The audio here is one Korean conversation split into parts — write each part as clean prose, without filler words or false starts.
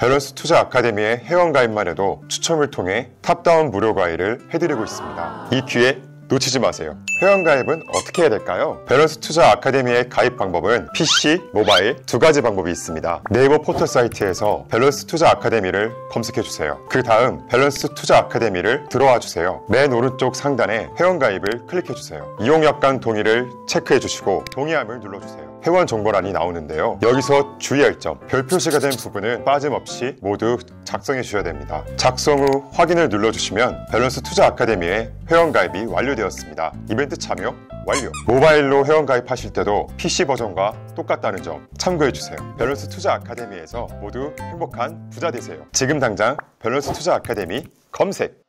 밸런스 투자 아카데미의 회원가입만 해도 추첨을 통해 탑다운 무료 과외를 해드리고 있습니다. 이 기회 놓치지 마세요. 회원가입은 어떻게 해야 될까요? 밸런스 투자 아카데미의 가입 방법은 PC, 모바일 두 가지 방법이 있습니다. 네이버 포털 사이트에서 밸런스 투자 아카데미를 검색해주세요. 그 다음 밸런스 투자 아카데미를 들어와 주세요. 맨 오른쪽 상단에 회원가입을 클릭해주세요. 이용약관 동의를 체크해주시고 동의함을 눌러주세요. 회원 정보란이 나오는데요. 여기서 주의할 점, 별 표시가 된 부분은 빠짐없이 모두 작성해 주셔야 됩니다. 작성 후 확인을 눌러주시면 밸런스 투자 아카데미의 회원가입이 완료되었습니다. 이벤트 참여 완료! 모바일로 회원가입하실 때도 PC 버전과 똑같다는 점 참고해주세요. 밸런스 투자 아카데미에서 모두 행복한 부자 되세요. 지금 당장 밸런스 투자 아카데미 검색!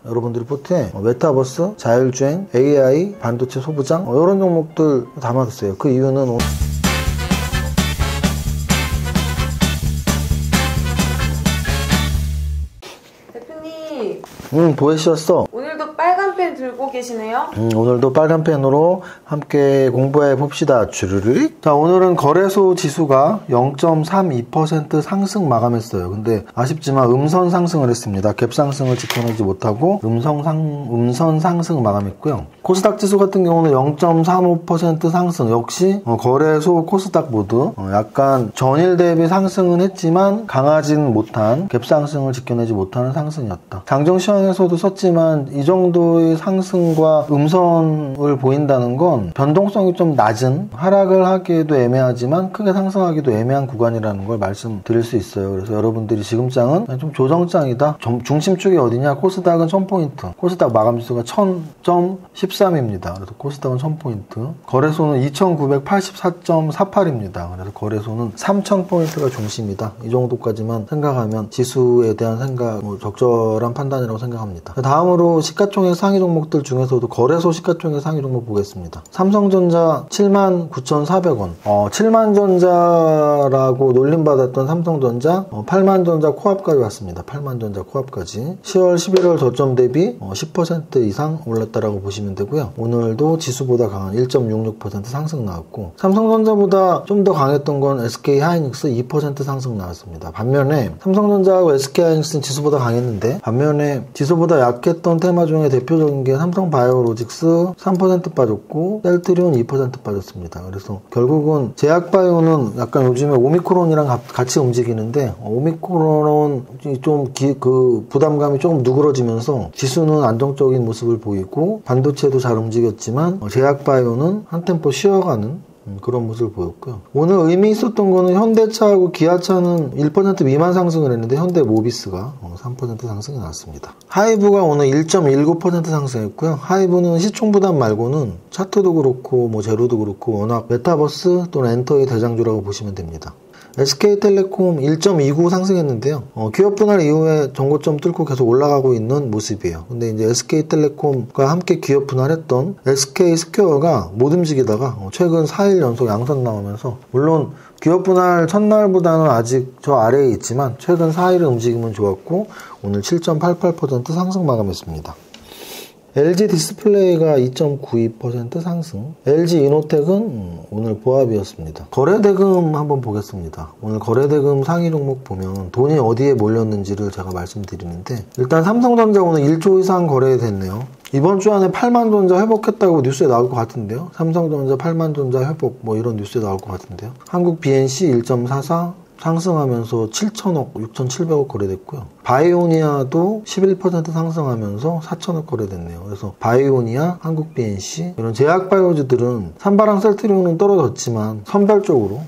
여러분들이 포트에 메타버스, 자율주행, AI, 반도체 소부장 이런 종목들 담아뒀어요. 그 이유는 대표님 보이셨어? 오늘도 빨간 펜 들고 계시네요? 오늘도 빨간 펜으로 함께 공부해 봅시다. 주르륵. 자, 오늘은 거래소 지수가 0.32% 상승 마감했어요. 근데 아쉽지만 음선 상승을 했습니다. 갭 상승을 지켜내지 못하고 음선 상승 마감했고요. 코스닥 지수 같은 경우는 0.35% 상승. 역시 거래소 코스닥 모두 약간 전일 대비 상승은 했지만 강하진 못한 갭 상승을 지켜내지 못하는 상승이었다. 장정 시황에서도 썼지만 이 정도의 상승과 음선을 보인다는 건 변동성이 좀 낮은, 하락을 하기에도 애매하지만 크게 상승하기도 애매한 구간이라는 걸 말씀드릴 수 있어요. 그래서 여러분들이 지금장은 좀 조정장이다. 중심축이 어디냐? 코스닥은 1000포인트. 코스닥 마감지수가 1000.13입니다. 그래서 코스닥은 1000포인트. 거래소는 2984.48입니다. 그래서 거래소는 3000포인트가 중심이다. 이 정도까지만 생각하면 지수에 대한 생각, 적절한 판단이라고 생각합니다. 다음으로 시가총액 상위 종목들 중에서도 거래소 시가총액 상위 종목 보겠습니다. 삼성전자 79,400원. 7만전자라고 놀림받았던 삼성전자 8만전자 코앞까지 왔습니다. 8만전자 코앞까지. 10월 11월 저점 대비 10% 이상 올랐다라고 보시면 되고요. 오늘도 지수보다 강한 1.66% 상승 나왔고, 삼성전자보다 좀 더 강했던 건 SK하이닉스 2% 상승 나왔습니다. 반면에 삼성전자하고 SK하이닉스는 지수보다 강했는데, 반면에 지수보다 약했던 테마 중에 대표적인 게 삼성바이오로직스 3% 빠졌고 셀트리온 2% 빠졌습니다. 그래서 결국은 제약바이오는 약간 요즘에 오미크론이랑 같이 움직이는데, 오미크론은 좀 부담감이 조금 누그러지면서 지수는 안정적인 모습을 보이고 반도체도 잘 움직였지만 제약바이오는 한 템포 쉬어가는 그런 모습을 보였고요. 오늘 의미 있었던 거는 현대차하고 기아차는 1% 미만 상승을 했는데 현대모비스가 3% 상승이 나왔습니다. 하이브가 오늘 1.19% 상승했고요. 하이브는 시총부담 말고는 차트도 그렇고 제로도 그렇고 워낙 메타버스 또는 엔터의 대장주라고 보시면 됩니다. SK텔레콤 1.29 상승했는데요. 기업 분할 이후에 전고점 뚫고 계속 올라가고 있는 모습이에요. 근데 이제 SK텔레콤과 함께 기업 분할했던 SK스퀘어가 못 움직이다가 최근 4일 연속 양선 나오면서, 물론 기업 분할 첫날보다는 아직 저 아래에 있지만 최근 4일의 움직임은 좋았고 오늘 7.88% 상승 마감했습니다. LG 디스플레이가 2.92% 상승. LG 이노텍은 오늘 보합이었습니다. 거래대금 한번 보겠습니다. 오늘 거래대금 상위 종목 보면 돈이 어디에 몰렸는지를 제가 말씀드리는데, 일단 삼성전자 오늘 1조 이상 거래됐네요. 이번 주 안에 8만전자 회복했다고 뉴스에 나올 것 같은데요. 삼성전자 8만전자 회복 이런 뉴스에 나올 것 같은데요. 한국 BNC 1.44 상승하면서 7천억, 6,700억 거래됐고요. 바이오니아도 11% 상승하면서 4천억 거래됐네요. 그래서 바이오니아, 한국 BNC 이런 제약바이오주들은 산바랑 셀트리온은 떨어졌지만 선별적으로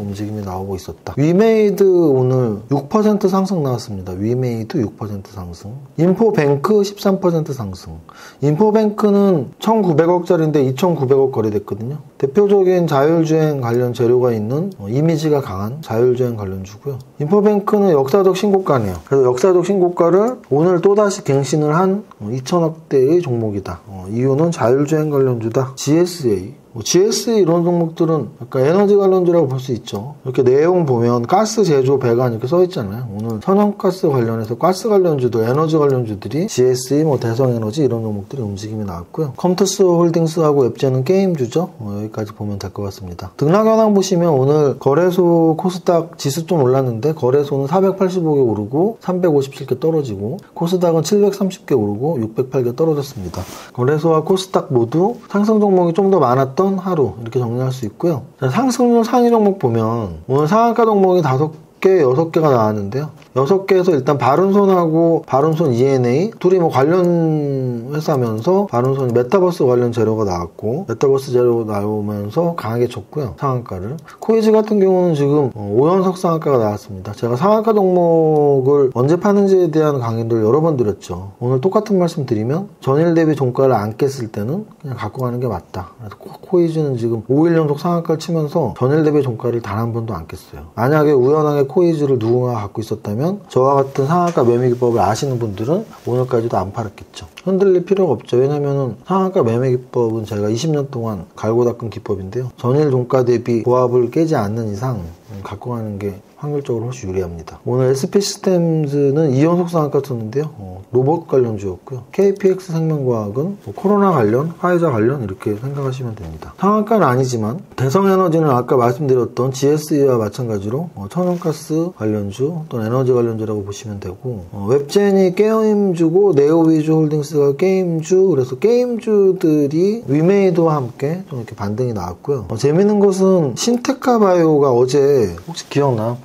움직임이 나오고 있었다. 위메이드 오늘 6% 상승 나왔습니다. 위메이드 6% 상승. 인포뱅크 13% 상승. 인포뱅크는 1,900억짜리인데 2,900억 거래됐거든요. 대표적인 자율주행 관련 재료가 있는 이미지가 강한 자율주행 관련주고요. 인포뱅크는 역사적 신고가네요. 그래서 역사적 신고가를 오늘 또다시 갱신을 한 2천억대의 종목이다. 이유는 자율주행 관련주다. GSA GS 이런 종목들은 약간 에너지 관련주라고 볼 수 있죠. 이렇게 내용 보면 가스 제조 배관 이렇게 써 있잖아요. 오늘 천연가스 관련해서 가스 관련주도 에너지 관련주들이 GS, 대성에너지 이런 종목들이 움직임이 나왔고요. 컴투스 홀딩스하고 웹제는 게임주죠. 여기까지 보면 될 것 같습니다. 등락 현황 보시면 오늘 거래소 코스닥 지수 좀 올랐는데 거래소는 485개 오르고 357개 떨어지고 코스닥은 730개 오르고 608개 떨어졌습니다. 거래소와 코스닥 모두 상승 종목이 좀 더 많았던 하루 이렇게 정리할 수 있고요. 상승률 상위 종목 보면 오늘 상한가 종목이 6개가 나왔는데요. 6개에서 일단 바른손하고 바른손 ENA 둘이 관련 회사면서 바른손이 메타버스 관련 재료가 나왔고 메타버스 재료가 나오면서 강하게 줬고요. 상한가를. 코이즈 같은 경우는 지금 5연속 상한가가 나왔습니다. 제가 상한가 종목을 언제 파는지에 대한 강의를 여러 번 드렸죠. 오늘 똑같은 말씀 드리면 전일 대비 종가를 안 깼을 때는 그냥 갖고 가는 게 맞다. 그래서 코이즈는 지금 5일 연속 상한가를 치면서 전일 대비 종가를 단 한 번도 안 깼어요. 만약에 우연하게 코이즈를 누군가 갖고 있었다면 저와 같은 상한가 매매 기법을 아시는 분들은 오늘까지도 안 팔았겠죠. 흔들릴 필요가 없죠. 왜냐면은 상한가 매매 기법은 제가 20년 동안 갈고 닦은 기법인데요. 전일 종가 대비 고압을 깨지 않는 이상 갖고 가는 게 확률적으로 훨씬 유리합니다. 오늘 SP시스템즈는 2연속 상한가 쳤는데요. 로봇 관련주였고요. KPX 생명과학은 코로나 관련, 화이자 관련 이렇게 생각하시면 됩니다. 상한가는 아니지만 대성에너지는 아까 말씀드렸던 GSE와 마찬가지로 천연가스 관련주 또는 에너지 관련주라고 보시면 되고 웹젠이 게임주고 네오위즈 홀딩스가 게임주 그래서 게임주들이 위메이드와 함께 좀 이렇게 반등이 나왔고요. 재밌는 것은 신테카바이오가 어제 혹시 기억나?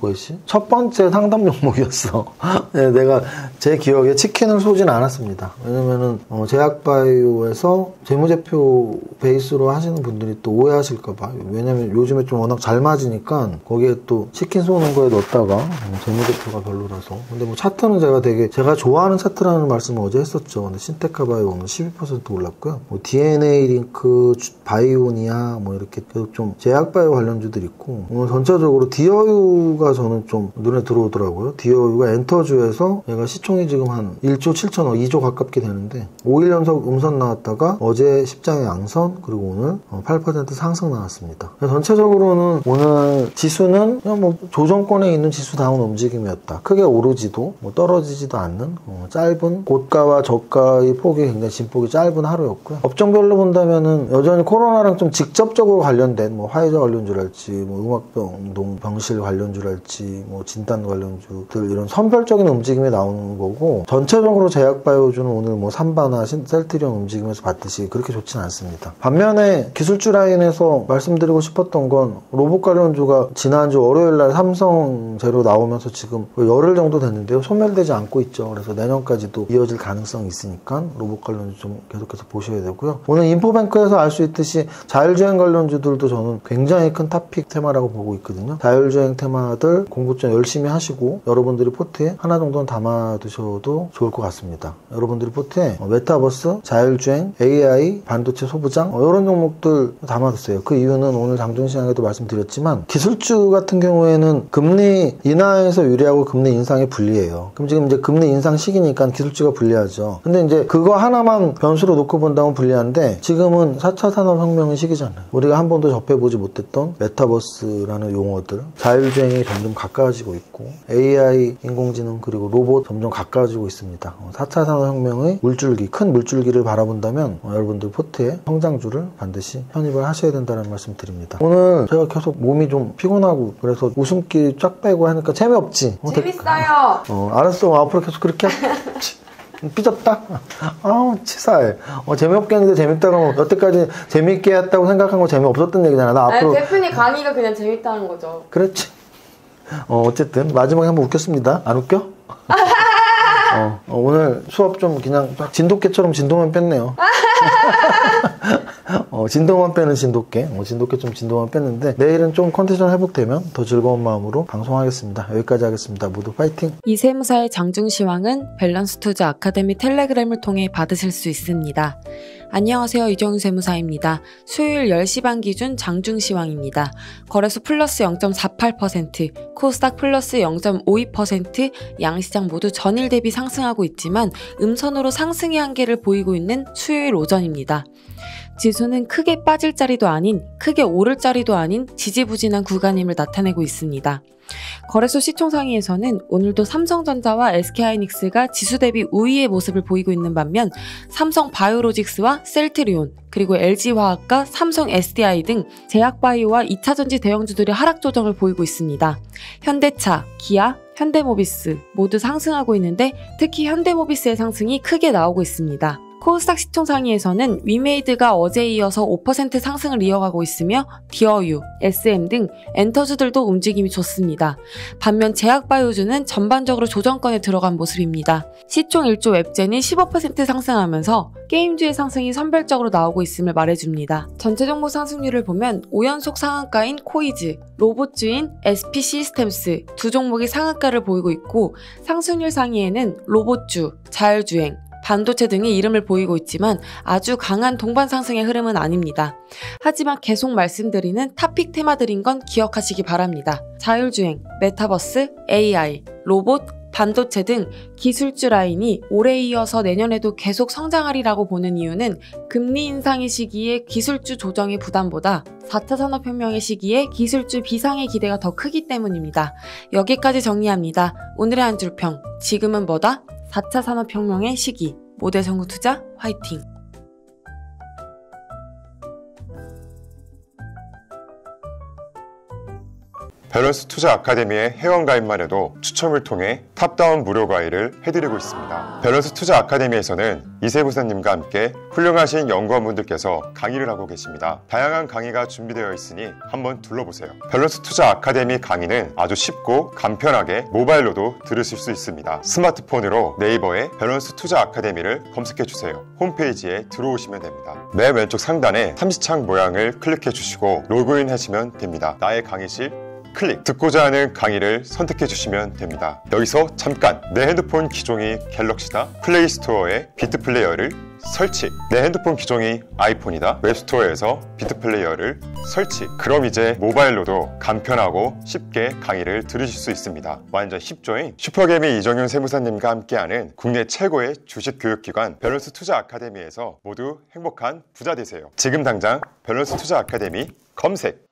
첫 번째 상담 종목이었어. 네, 내가 제 기억에 치킨을 쏘진 않았습니다. 왜냐면은 제약바이오에서 재무제표 베이스로 하시는 분들이 또 오해하실까봐. 왜냐면 요즘에 좀 워낙 잘 맞으니까 거기에 또 치킨 쏘는 거에 넣었다가 재무제표가 별로라서. 근데 차트는 제가 좋아하는 차트라는 말씀을 어제 했었죠. 근데 신테카바이오 오늘 12% 올랐고요. DNA 링크, 바이오니아 이렇게 계속 좀 제약바이오 관련주들 있고 오늘 전체적으로 디어유가 저는 좀 눈에 들어오더라고요. 디어유가 엔터주에서 얘가 시총이 지금 한 1조 7천억, 2조 가깝게 되는데 5일 연속 음선 나왔다가 어제 십장의 양선 그리고 오늘 8% 상승 나왔습니다. 전체적으로는 오늘 지수는 그냥 조정권에 있는 지수다운 움직임이었다. 크게 오르지도 떨어지지도 않는 짧은 고가와 저가의 폭이 굉장히 진폭이 짧은 하루였고요. 업종별로 본다면은 여전히 코로나랑 좀 직접적으로 관련된 화이자 관련주랄지 음악병동 병실 관련주랄지 진단 관련주들 이런 선별적인 움직임이 나오는 거고 전체적으로 제약바이오주는 오늘 삼바나 셀트리온 움직임에서 봤듯이 그렇게 좋지는 않습니다. 반면에 기술주 라인에서 말씀드리고 싶었던 건 로봇 관련주가 지난주 월요일날 삼성 재료 나오면서 지금 열흘 정도 됐는데요. 소멸되지 않고 있죠. 그래서 내년까지도 이어질 가능성이 있으니까 로봇 관련주 좀 계속해서 보셔야 되고요. 오늘 인포뱅크에서 알 수 있듯이 자율주행 관련주들도 저는 굉장히 큰 탑픽 테마라고 보고 있거든요. 자율주행 테마들 공부 좀 열심히 하시고 여러분들이 포트에 하나 정도는 담아두셔도 좋을 것 같습니다. 여러분들이 포트에 메타버스, 자율주행, AI, 반도체 소부장 이런 종목들 담아두세요. 그 이유는 오늘 장중시장에도 말씀드렸지만 기술주 같은 경우에는 금리 인하에서 유리하고 금리 인상에 불리해요. 그럼 지금 이제 금리 인상 시기니까 기술주가 불리하죠. 근데 이제 그거 하나만 변수로 놓고 본다면 불리한데 지금은 4차 산업혁명의 시기잖아요. 우리가 한 번도 접해보지 못했던 메타버스라는 용어들, 자율주행이 점점 가까워지고 있고 AI, 인공지능 그리고 로봇 점점 가까워지고 있습니다. 4차 산업혁명의 물줄기, 큰 물줄기를 바라본다면 여러분들 포트에 성장주를 반드시 편입을 하셔야 된다는 말씀 드립니다. 오늘 제가 계속 몸이 좀 피곤하고 그래서 웃음기 쫙 빼고 하니까 재미없지? 재밌어요. 알았어. 앞으로 계속 그렇게 삐졌다? 아우 치사해. 재미없게 했는데 재밌다고 하면 여태까지 재밌게 했다고 생각한 거 재미없었던 얘기잖아. 나 앞으로 대표님 강의가 그냥 재밌다는 거죠. 그렇지. 어쨌든 마지막에 한번 웃겼습니다. 안 웃겨? 오늘 수업 좀 그냥 진돗개처럼 진도만 뺐네요. 진도만 빼는 진돗개. 진돗개 좀 진도만 뺐는데 내일은 좀 컨디션 회복되면 더 즐거운 마음으로 방송하겠습니다. 여기까지 하겠습니다. 모두 파이팅! 이세무사의 장중시황은 밸런스 투자 아카데미 텔레그램을 통해 받으실 수 있습니다. 안녕하세요. 이정윤 세무사입니다. 수요일 10시 반 기준 장중시황입니다. 거래소 플러스 0.48%, 코스닥 플러스 0.52%, 양시장 모두 전일 대비 상승하고 있지만 음선으로 상승의 한계를 보이고 있는 수요일 오전입니다. 지수는 크게 빠질 자리도 아닌 크게 오를 자리도 아닌 지지부진한 구간임을 나타내고 있습니다. 거래소 시총상위에서는 오늘도 삼성전자와 SK하이닉스가 지수 대비 우위의 모습을 보이고 있는 반면 삼성바이오로직스와 셀트리온, 그리고 LG화학과 삼성 SDI 등 제약바이오와 2차전지 대형주들이 하락 조정을 보이고 있습니다. 현대차, 기아, 현대모비스 모두 상승하고 있는데 특히 현대모비스의 상승이 크게 나오고 있습니다. 코스닥 시총상위에서는 위메이드가 어제에 이어서 5% 상승을 이어가고 있으며 디어유, SM 등 엔터주들도 움직임이 좋습니다. 반면 제약바이오주는 전반적으로 조정권에 들어간 모습입니다. 시총 1조 웹젠이 15% 상승하면서 게임주의 상승이 선별적으로 나오고 있음을 말해줍니다. 전체 종목 상승률을 보면 5연속 상한가인 코이즈, 로봇주인 SP 시스템스 두 종목이 상한가를 보이고 있고 상승률 상위에는 로봇주, 자율주행, 반도체 등의 이름을 보이고 있지만 아주 강한 동반 상승의 흐름은 아닙니다. 하지만 계속 말씀드리는 탑픽 테마들인 건 기억하시기 바랍니다. 자율주행, 메타버스, AI, 로봇, 반도체 등 기술주 라인이 올해 이어서 내년에도 계속 성장하리라고 보는 이유는 금리 인상의 시기에 기술주 조정의 부담보다 4차 산업혁명의 시기에 기술주 비상의 기대가 더 크기 때문입니다. 여기까지 정리합니다. 오늘의 한 줄평, 지금은 뭐다? 4차 산업혁명의 시기. 모대성구투자 화이팅! 밸런스 투자 아카데미의 회원가입만 해도 추첨을 통해 탑다운 무료 과외를 해드리고 있습니다. 밸런스 투자 아카데미에서는 이세부사님과 함께 훌륭하신 연구원분들께서 강의를 하고 계십니다. 다양한 강의가 준비되어 있으니 한번 둘러보세요. 밸런스 투자 아카데미 강의는 아주 쉽고 간편하게 모바일로도 들으실 수 있습니다. 스마트폰으로 네이버에 밸런스 투자 아카데미를 검색해주세요. 홈페이지에 들어오시면 됩니다. 맨 왼쪽 상단에 삼지창 모양을 클릭해 주시고 로그인 하시면 됩니다. 나의 강의실 클릭! 듣고자 하는 강의를 선택해 주시면 됩니다. 여기서 잠깐! 내 핸드폰 기종이 갤럭시다. 플레이스토어에 비트플레이어를 설치! 내 핸드폰 기종이 아이폰이다. 웹스토어에서 비트플레이어를 설치! 그럼 이제 모바일로도 간편하고 쉽게 강의를 들으실 수 있습니다. 완전 쉽죠잉? 슈퍼개미 이정윤 세무사님과 함께하는 국내 최고의 주식 교육기관 밸런스 투자 아카데미에서 모두 행복한 부자 되세요. 지금 당장 밸런스 투자 아카데미 검색!